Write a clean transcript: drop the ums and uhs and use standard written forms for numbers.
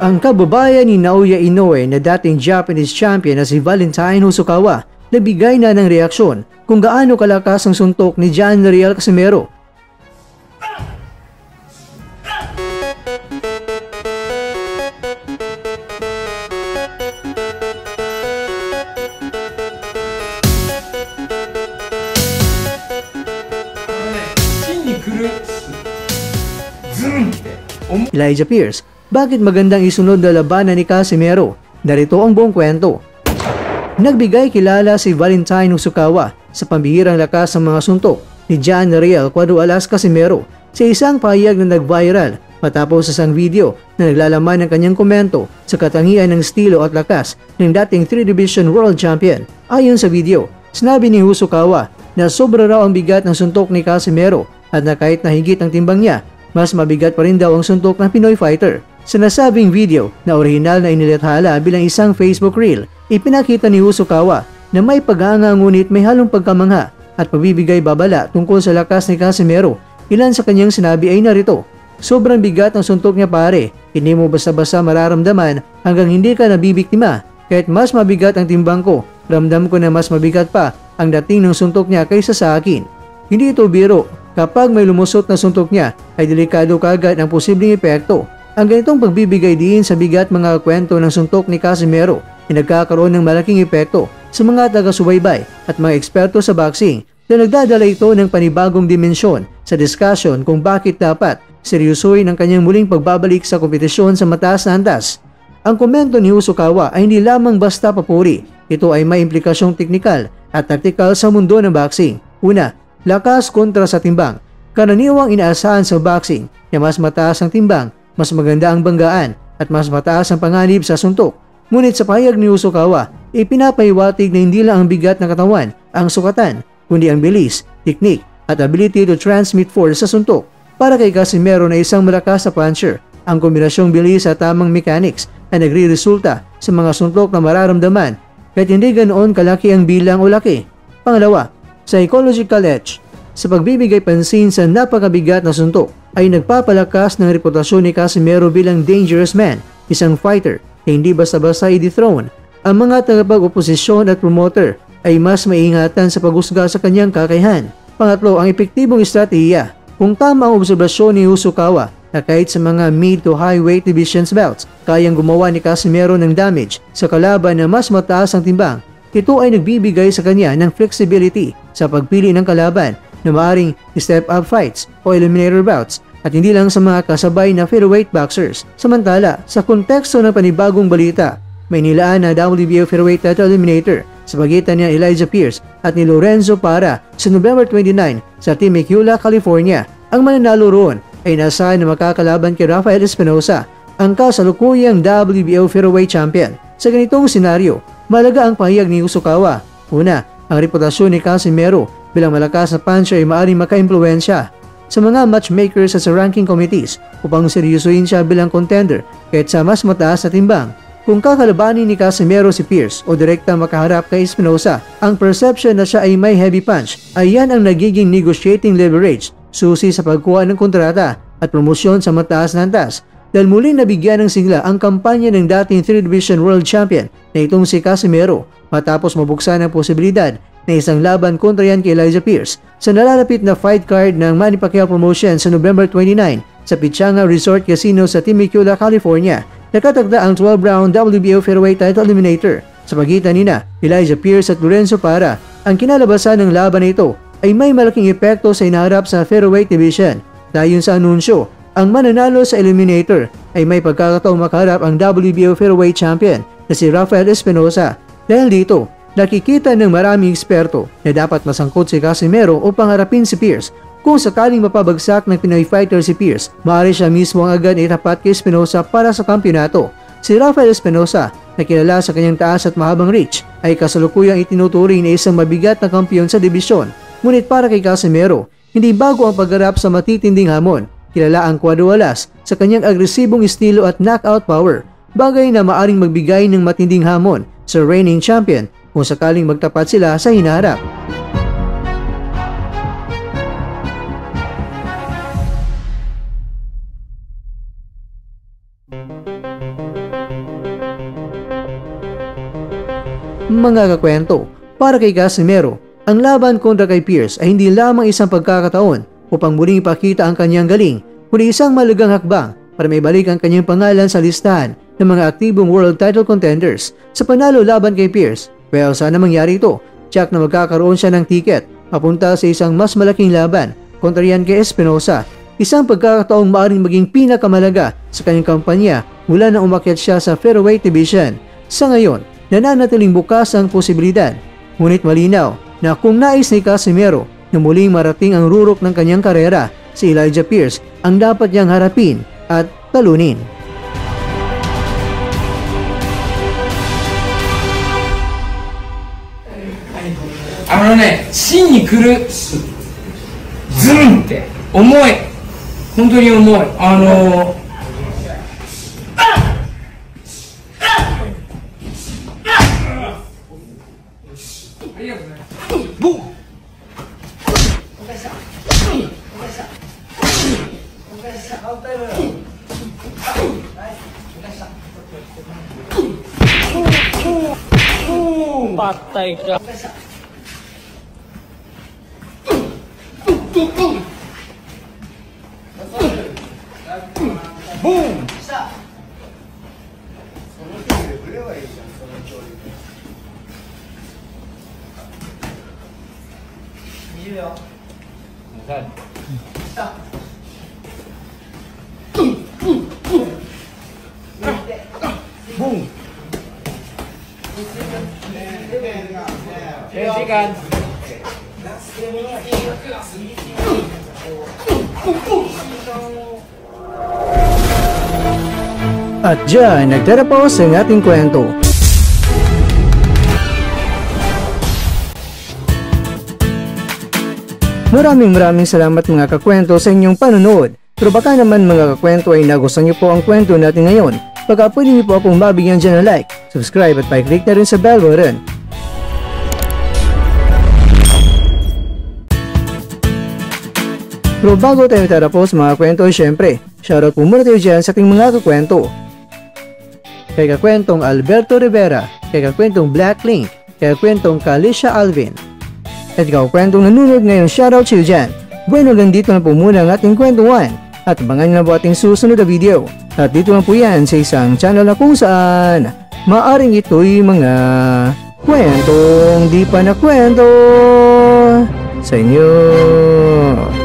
Ang kababayan ni Naoya Inoue na dating Japanese champion na si Valentin Hosokawa nagbigay na ng reaksyon kung gaano kalakas ang suntok ni Gian Riel Casimero. Elijah Pierce, bakit magandang isunod na labanan ni Casimero? Narito ang buong kwento. Nagbigay kilala si Valentin Hosokawa sa pambihirang lakas ng mga suntok ni Gian Riel Casimero sa isang pahayag na nag-viral matapos isang video na naglalaman ng kanyang komento sa katangian ng estilo at lakas ng dating 3-division world champion. Ayon sa video, sinabi ni Hosokawa na sobra raw ang bigat ng suntok ni Casimero at na kahit nahigit ang timbang niya, mas mabigat pa rin daw ang suntok ng Pinoy fighter. Sa nasabing video na orihinal na inilathala bilang isang Facebook reel, ipinakita ni Hosokawa na may pag-aanga ngunit may halong pagkamangha at pagbibigay babala tungkol sa lakas ni Casimero. Ilan sa kanyang sinabi ay narito, "Sobrang bigat ang suntok niya pare, hindi mo basta-basta mararamdaman hanggang hindi ka nabibiktima. Kahit mas mabigat ang timbang ko, ramdam ko na mas mabigat pa ang dating ng suntok niya kaysa sa akin." Hindi ito biro. Kapag may lumusot na suntok niya, ay delikado kagad ang posibleng epekto. Ang ganitong pagbibigay diin sa bigat mga kwento ng suntok ni Casimero ay nagkakaroon ng malaking epekto sa mga taga-subaybay at mga eksperto sa boxing na nagdadala ito ng panibagong dimensyon sa diskusyon kung bakit dapat seryosohin ang kanyang muling pagbabalik sa kompetisyon sa mataas na antas. Ang komento ni Hosokawa ay hindi lamang basta papuri, ito ay may implikasyong teknikal at taktikal sa mundo ng boxing. Una, lakas kontra sa timbang. Karaniwang inaasahan sa boxing na mas mataas ang timbang, mas maganda ang banggaan at mas mataas ang panganib sa suntok. Ngunit sa pahayag ni Hosokawa, ipinapahiwatig na hindi lang ang bigat ng katawan ang sukatan, kundi ang bilis, teknik at ability to transmit force sa suntok. Para kay Casimero na isang malakas na puncher, ang kombinasyong bilis at tamang mechanics ay nagre-resulta sa mga suntok na mararamdaman kahit hindi ganoon kalaki ang bilang o laki. Pangalawa, psychological edge. Sa pagbibigay pansin sa napakabigat na suntok ay nagpapalakas ng reputasyon ni Casimero bilang dangerous man, isang fighter na hindi basta-basta i-dethrone. Ang mga tagapag-oposisyon at promoter ay mas maiingatan sa paghusga sa kanyang kakayahan. Pangatlo, ang epektibong estratehiya. Kung tama ang obserbasyon ni Hosokawa na kahit sa mga mid to high weight divisions belts, kayang gumawa ni Casimero ng damage sa kalaban na mas mataas ang timbang. Ito ay nagbibigay sa kanya ng flexibility sa pagpili ng kalaban na maaaring step-up fights o eliminator bouts at hindi lang sa mga kasabay na featherweight boxers. Samantala, sa konteksto ng panibagong balita, may nilaan na WBO featherweight title eliminator sa pagitan ni Elijah Pierce at ni Lorenzo Parra sa November 29 sa Temecula, California. Ang mananalo roon ay inaasahan na makakalaban kay Rafael Espinosa, ang kasalukuyang WBO featherweight champion. Sa ganitong senaryo, malaga ang pahayag ni Hosokawa. Una, ang reputasyon ni Casimero bilang malakas na puncher ay maaaring maka-impluwensya sa mga matchmakers at sa ranking committees upang seryosohin siya bilang contender kahit sa mas mataas na timbang. Kung kakalabanin ni Casimero si Pierce o direkta makaharap kay Espinosa, ang perception na siya ay may heavy punch ay yan ang nagiging negotiating leverage, susi sa pagkuha ng kontrata at promosyon sa mataas na antas. Dahil muling nabigyan ng sigla ang kampanya ng dating 3-division world champion na itong si Casimero matapos mabuksan ang posibilidad na isang laban kontra yan kay Elijah Pierce sa nalalapit na fight card ng Manny Pacquiao Promotion sa November 29 sa Pichanga Resort Casino sa Temecula, California. Nakatagda ang 12-round WBO featherweight title eliminator sa pagitan nina Elijah Pierce at Lorenzo Parra. Ang kinalabasan ng laban na ito ay may malaking epekto sa inaharap sa featherweight division. Ayon sa anunsyo, ang mananalo sa eliminator ay may pagkakataong makaharap ang WBO featherweight champion na si Rafael Espinosa. Dahil dito, nakikita ng maraming eksperto na dapat masangkot si Casimero upang harapin si Pierce. Kung sakaling mapabagsak ng Pinoy fighter si Pierce, maaari siya mismo ang agad itapat kay Espinosa para sa kampiyonato. Si Rafael Espinosa, na kilala sa kanyang taas at mahabang reach, ay kasalukuyang itinuturing na isang mabigat na kampiyon sa dibisyon. Ngunit para kay Casimero, hindi bago ang pagharap sa matitinding hamon. Kilala ang Cuadro-Alas sa kanyang agresibong estilo at knockout power, bagay na maaring magbigay ng matinding hamon sa reigning champion kung sakaling magtapat sila sa hinaharap. Mga kakwento, para kay Casimero, ang laban kontra kay Pierce ay hindi lamang isang pagkakataon upang muling ipakita ang kanyang galing, kundi isang malagang hakbang para may balik ang kanyang pangalan sa listahan ng mga aktibong world title contenders sa panalo laban kay Pierce. Pero sana mangyari ito, tiyak na magkakaroon siya ng tiket papunta sa isang mas malaking laban kontra yan kay Espinosa, isang pagkakataong maaaring maging pinakamalaga sa kanyang kampanya mula nang umakyat siya sa featherweight division. Sa ngayon, nananatiling bukas ang posibilidad, ngunit malinaw na kung nais ni Casimero na muling marating ang rurok ng kanyang karera, si Elijah Pierce ang dapat niyang harapin at talunin.芯に来るズンって重い、本当に重い。Patay ka. Boom! Boom! At dyan, nagtatapos ang ating kwento. Maraming salamat mga kakwento sa inyong panonood. Pero baka naman mga kakwento ay nagustuhan niyo po ang kwento natin ngayon. Baka pwede niyo po akong mabigyan dyan ng like, subscribe at pa-click na rin sa bell button. Pero bago tayo tatapos mga kwento, syempre, shoutout po muna tayo dyan sa ating mga kakwento. Kay kakwentong Alberto Rivera, kay kakwentong Black Link, kay kakwentong Kalisha Alvin. At kakwentong nanonood ngayon, shoutout sa iyo dyan. Bueno, dito na po muna ang ating kwentuhan. At abangan nyo na po ating susunod na video. At dito na po yan sa isang channel na kung saan maaring ito'y mga kwentong di pa na kwento sa inyo.